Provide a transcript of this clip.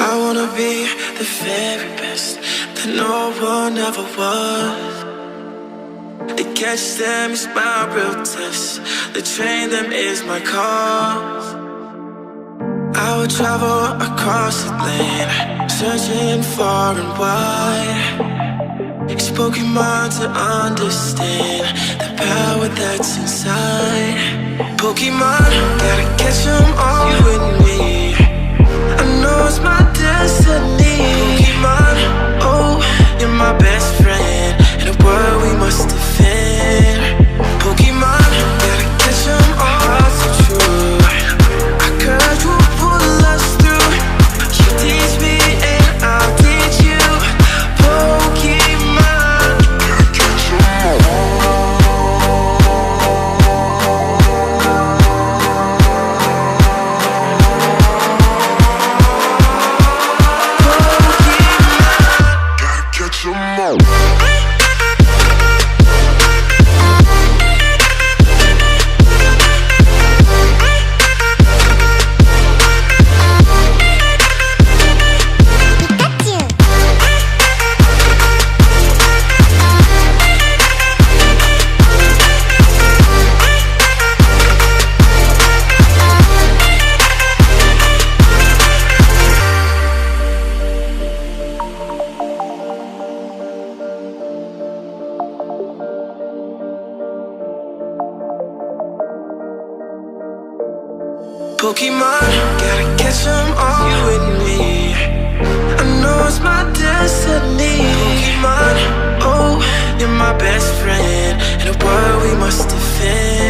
I wanna be the very best that no one ever was. To catch them is my real test. To train them is my cause. I would travel across the land, searching far and wide. It's Pokemon to understand the power that's inside. Pokemon, gotta catch them all with me. I know it's my destiny. Pokemon, oh, you're my best friend in a world we must defend. Pokemon, gotta catch them all so true. Our courage will pull us through. You teach me and I'll teach you. Pokemon, gotta catch them all. Pokemon, gotta catch them all with me. I know it's my destiny. Pokemon, oh, you're my best friend in a world we must defend.